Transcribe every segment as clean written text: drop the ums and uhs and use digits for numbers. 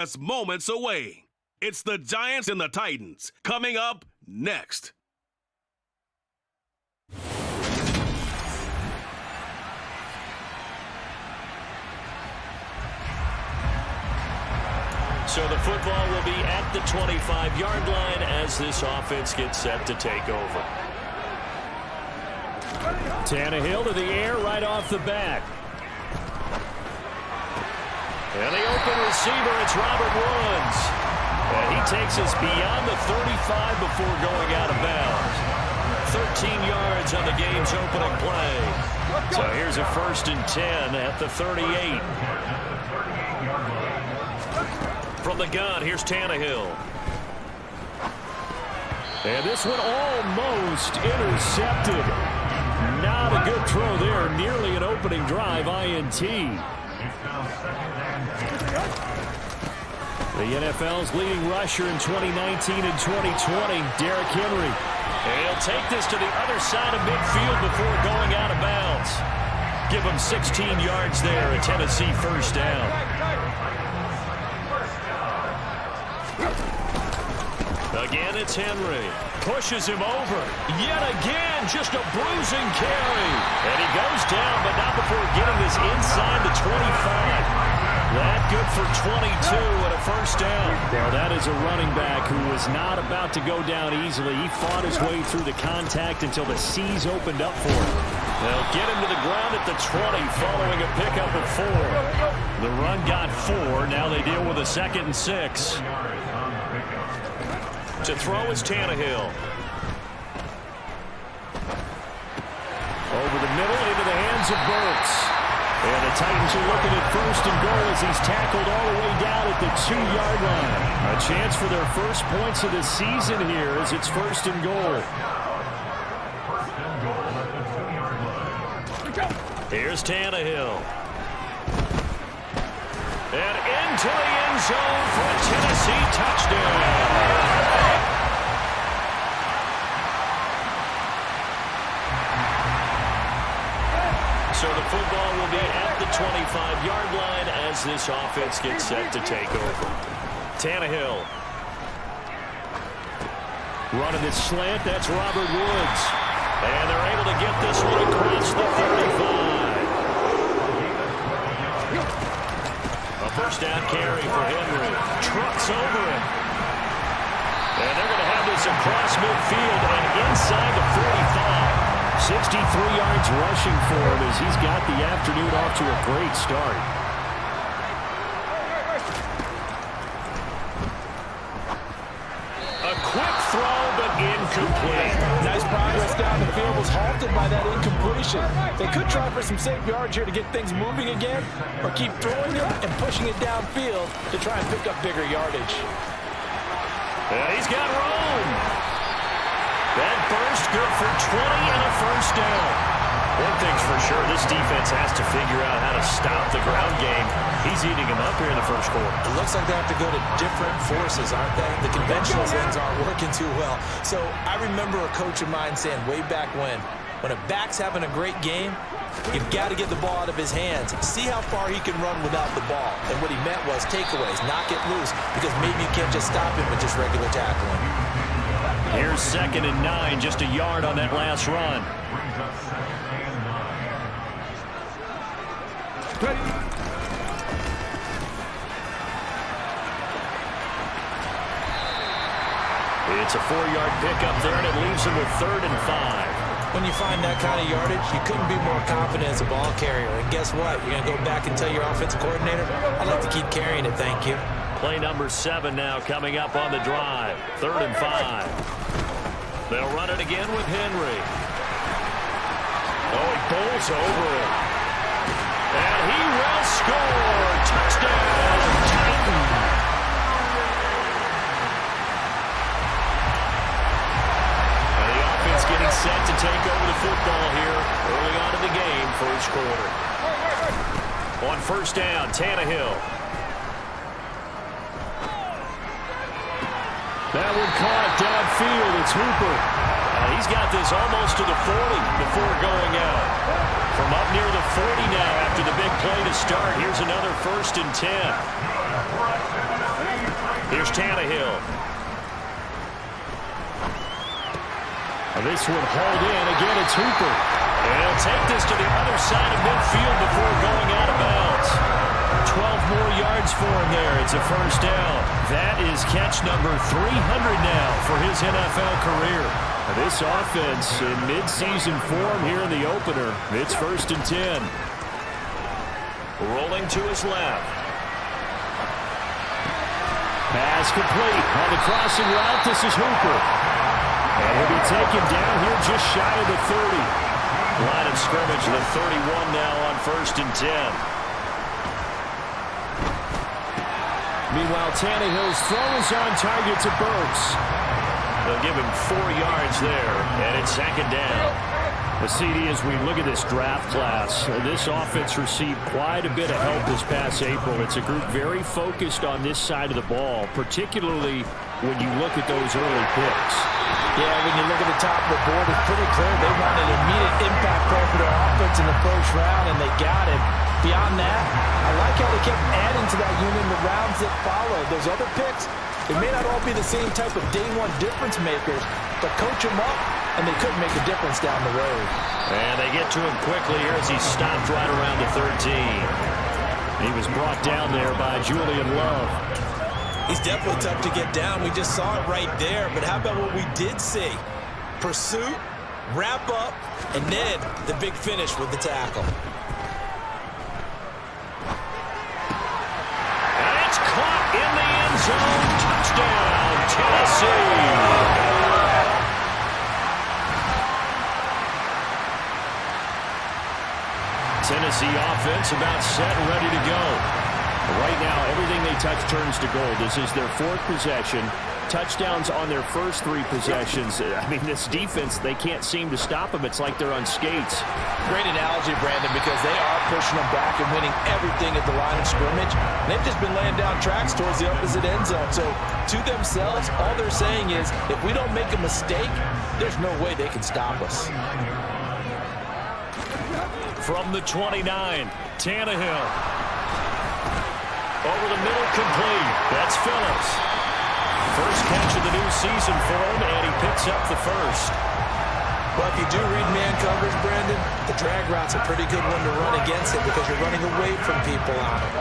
That's moments away. It's the Giants and the Titans coming up next. So the football will be at the 25-yard line as this offense gets set to take over. Tannehill to the air right off the bat. And the open receiver, it's Robert Woods. And he takes us beyond the 35 before going out of bounds. 13 yards on the game's opening play. So here's a 1st and 10 at the 38. From the gun, here's Tannehill. And this one almost intercepted. Not a good throw there. Nearly an opening drive, INT. The NFL's leading rusher in 2019 and 2020, Derrick Henry. And he'll take this to the other side of midfield before going out of bounds. Give him 16 yards there, a Tennessee 1st down. Again, it's Henry. Pushes him over. Yet again, just a bruising carry. And he goes down, but not before getting this inside the 25. That good for 22 and a 1st down. Well, that is a running back who was not about to go down easily. He fought his way through the contact until the seas opened up for him. They'll get him to the ground at the 20 following a pickup of 4. The run got 4. Now they deal with a 2nd and 6. To throw is Tannehill. Over the middle into the hands of Burks. And the Titans are looking at 1st and goal as he's tackled all the way down at the 2-yard line. A chance for their first points of the season here as it's 1st and goal. Here's Tannehill. And into the end zone for a Tennessee touchdown. So the football will be at the 25-yard line as this offense gets set to take over. Tannehill. Running this slant, that's Robert Woods. And they're able to get this one across the 35. A 1st down carry for Henry. Trucks over him. And they're going to have this across midfield and inside the 45. 63 yards rushing for him as he's got the afternoon off to a great start. A quick throw, but incomplete. Nice progress down the field, was halted by that incompletion. They could try for some safe yards here to get things moving again, or keep throwing it and pushing it downfield to try and pick up bigger yardage. And he's got room. That burst good for 20 and a 1st down. One thing's for sure, this defense has to figure out how to stop the ground game. He's eating them up here in the 1st quarter. It looks like they have to go to different forces, aren't they? The conventional things aren't working too well. So I remember a coach of mine saying way back when a back's having a great game, you've got to get the ball out of his hands. See how far he can run without the ball. And what he meant was takeaways, knock it loose, because maybe you can't just stop him with just regular tackling. Here's 2nd and 9, just a yard on that last run. It's a 4-yard pickup there, and it leaves him with 3rd and 5. When you find that kind of yardage, you couldn't be more confident as a ball carrier. And guess what? You're going to go back and tell your offensive coordinator, I'd like to keep carrying it, thank you. Play number 7 now coming up on the drive. 3rd and 5. They'll run it again with Henry. Oh, he bowls over it. And he will score. Touchdown, Titans. And the offense getting set to take over the football here early on in the game, 1st quarter. On 1st down, Tannehill. That one caught downfield. It's Hooper. He's got this almost to the 40 before going out. From up near the 40 now after the big play to start. Here's another 1st and 10. Here's Tannehill. This one hauled in. Again, it's Hooper. And he'll take this to the other side of midfield before going out of bounds. 12 more yards for him there. It's a first down. That is catch number 300 now for his NFL career. This offense in midseason form here in the opener. It's 1st and 10. Rolling to his left. Pass complete. On the crossing route, this is Hooper. And he'll be taken down here just shy of the 30. Line of scrimmage, the 31 now on 1st and 10. Meanwhile, Tannehill's throw is on target to Burks. They'll give him 4 yards there, and it's 2nd down. The CD, as we look at this draft class, this offense received quite a bit of help this past April. It's a group very focused on this side of the ball, particularly when you look at those early picks. Yeah, when you look at the top of the board, it's pretty clear they wanted immediate impact play for their offense in the first round, and they got it. Beyond that, I like how they kept adding to that unit in the rounds that followed. Those other picks, they may not all be the same type of day-one difference makers, but coach them up, and they couldn't make a difference down the road. And they get to him quickly here as he stopped right around the 13. He was brought down there by Julian Love. He's definitely tough to get down. We just saw it right there. But how about what we did see? Pursuit, wrap up, and then the big finish with the tackle. And it's caught in the end zone. Touchdown, Tennessee. Tennessee offense about set and ready to go. Right now, everything they touch turns to gold. This is their 4th possession. Touchdowns on their first 3 possessions. I mean, this defense, they can't seem to stop them. It's like they're on skates. Great analogy, Brandon, because they are pushing them back and winning everything at the line of scrimmage. They've just been laying down tracks towards the opposite end zone. So, to themselves, all they're saying is, if we don't make a mistake, there's no way they can stop us. From the 29, Tannehill. Over the middle, complete. That's Phillips. First catch of the new season for him, and he picks up the first. Well, if you do read man coverage, Brandon, the drag route's a pretty good one to run against it because you're running away from people on it.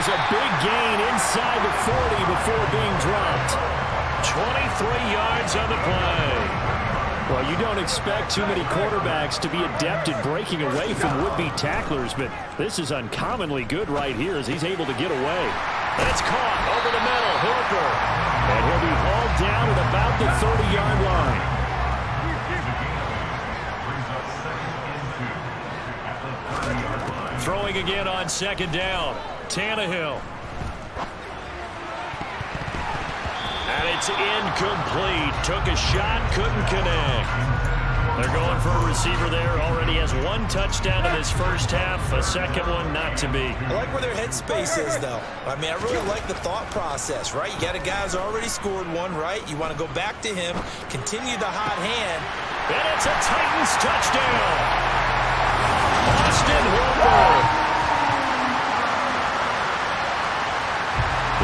A big gain inside the 40 before being dropped. 23 yards on the play. Well, you don't expect too many quarterbacks to be adept at breaking away from would-be tacklers, but this is uncommonly good right here as he's able to get away. And it's caught over the middle. Hooper. And he'll be hauled down at about the 30-yard line. Throwing again on 2nd down. Tannehill. And it's incomplete. Took a shot, couldn't connect. They're going for a receiver there. Already has 1 touchdown in his first half. A second one not to be. I like where their headspace is, though. I mean, I really like the thought process, right? You got a guy who's already scored 1, right? You want to go back to him, continue the hot hand. And it's a Titans touchdown. Austin Hooper.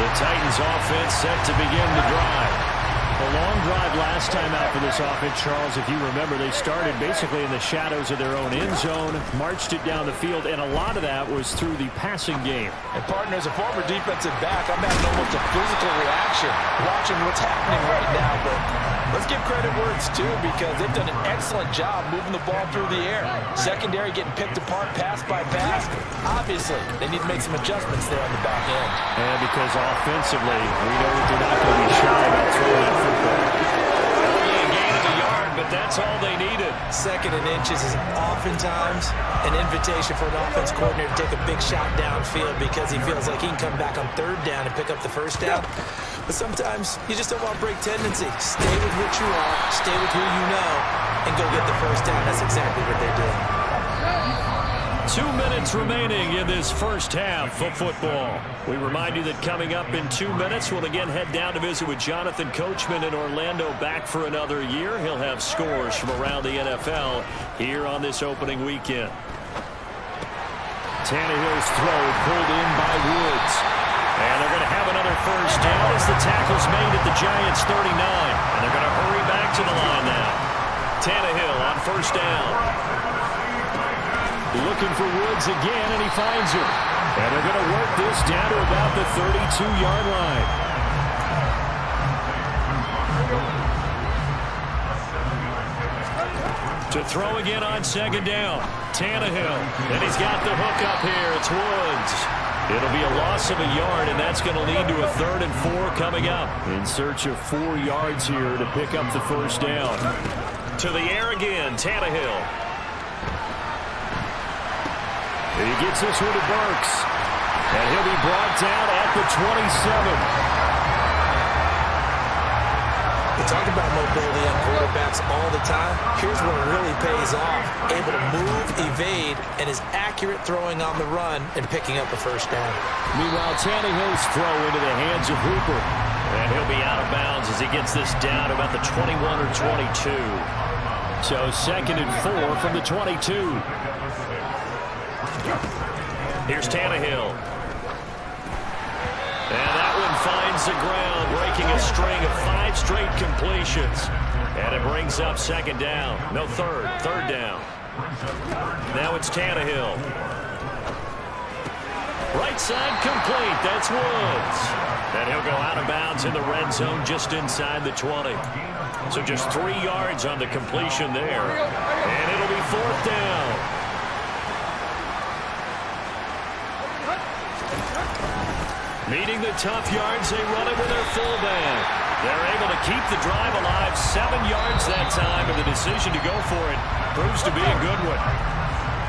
The Titans offense set to begin the drive. A long drive last time out for this offense, Charles. If you remember, they started basically in the shadows of their own end zone, marched it down the field, and a lot of that was through the passing game. And, partner, as a former defensive back, I'm having almost a physical reaction watching what's happening right now. But let's give credit where it's due because they've done an excellent job moving the ball through the air. Secondary getting picked apart pass by pass. Obviously, they need to make some adjustments there on the back end. And because offensively, we know that they're not going to be shy about throwing that football. Only a gain of a yard, but that's all they needed. second. Second and inches is oftentimes an invitation for an offense coordinator to take a big shot downfield because he feels like he can come back on third down and pick up the first down. But sometimes you just don't want break tendency. Stay with what you are, stay with who you know, and go get the first down. That's exactly what they did. 2 minutes remaining in this first half of football. We remind you that coming up in 2 minutes, we'll again head down to visit with Jonathan Coachman in Orlando, back for another year. He'll have scores from around the NFL here on this opening weekend. Tannehill's throw pulled in by Woods. And they're going to have another first down as the tackle's made at the Giants' 39. And they're going to hurry back to the line now. Tannehill on first down. Looking for Woods again, and he finds him. And they're going to work this down to about the 32-yard line. To throw again on second down. Tannehill. And he's got the hook up here. It's Woods. It'll be a loss of a yard, and that's going to lead to a 3rd and 4 coming up. In search of 4 yards here to pick up the first down. To the air again, Tannehill. He gets this one to Burks. And he'll be brought down at the 27. We talk about mobility on quarterbacks all the time. Here's where it really pays off. Able to move, evade, and is accurate throwing on the run and picking up the first down. Meanwhile, Tannehill's throw into the hands of Hooper. And he'll be out of bounds as he gets this down to about the 21 or 22. So 2nd and 4 from the 22. Here's Tannehill. And that one finds the ground, breaking a string of 5 straight completions. And it brings up second down. No, third down. Now it's Tannehill. Right side complete. That's Woods. And he'll go out of bounds in the red zone just inside the 20. So just 3 yards on the completion there. And it'll be 4th down. Meeting the tough yards, they run it with their fullback. They're able to keep the drive alive, 7 yards that time, and the decision to go for it proves to be a good one.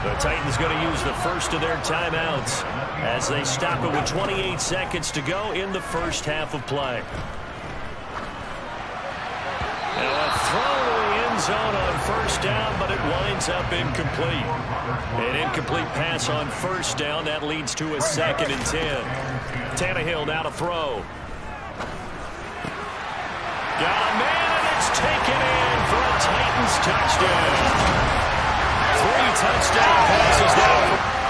The Titans going to use the first of their timeouts as they stop it with 28 seconds to go in the first half of play. Now a throw to the end zone on first down, but it winds up incomplete. An incomplete pass on first down. That leads to a 2nd and 10. Tannehill now to throw. Got a man, and it's taken in for a Titans touchdown. 3 touchdown passes now.